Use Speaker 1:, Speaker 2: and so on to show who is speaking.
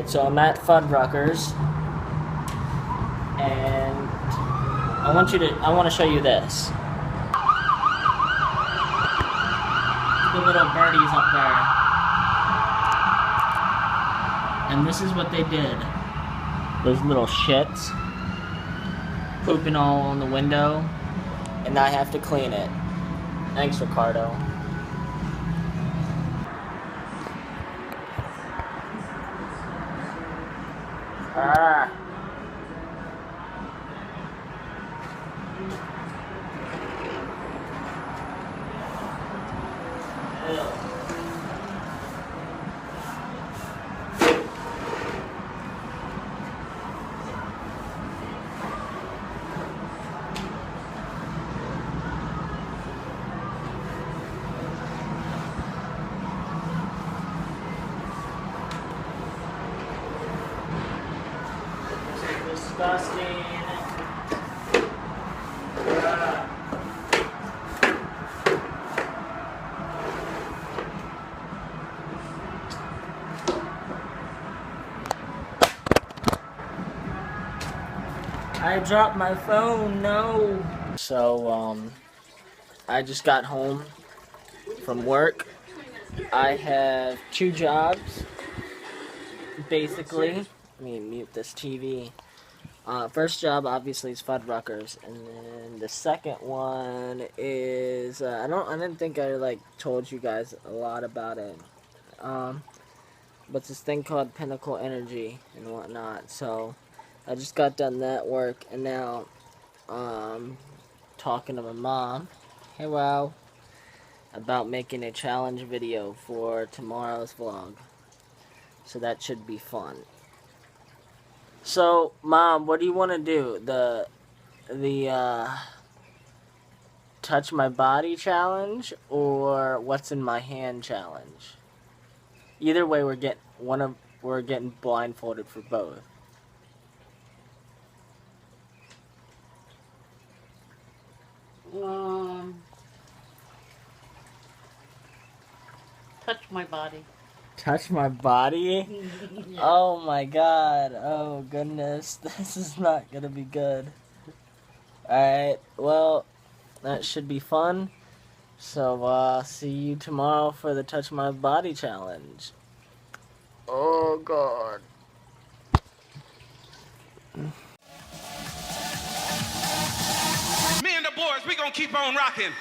Speaker 1: So I'm at Fuddruckers, and I want to show you this. The little birdies up there. And this is what they did. Those little shits pooping all on the window, and I have to clean it. Thanks, Ricardo. Ah. Ew. Disgusting. I dropped my phone, no. So, I just got home from work. I have 2 jobs, basically. Let me mute this TV. First job obviously is Fuddruckers, and then the second one is I didn't think I told you guys a lot about it. But it's this thing called Pinnacle Energy and whatnot. So I just got done that work, and now talking to my mom, hey wow, about making a challenge video for tomorrow's vlog. So that should be fun. So, Mom, what do you want to do? The touch my body challenge or what's in my hand challenge? Either way, we're getting blindfolded for both.
Speaker 2: Touch my body.
Speaker 1: Touch my body?
Speaker 2: Yeah.
Speaker 1: Oh my god. Oh goodness. This is not gonna be good. Alright, well, that should be fun. So, see you tomorrow for the Touch My Body challenge. Oh god.
Speaker 3: Me and the boys, we gonna keep on rocking.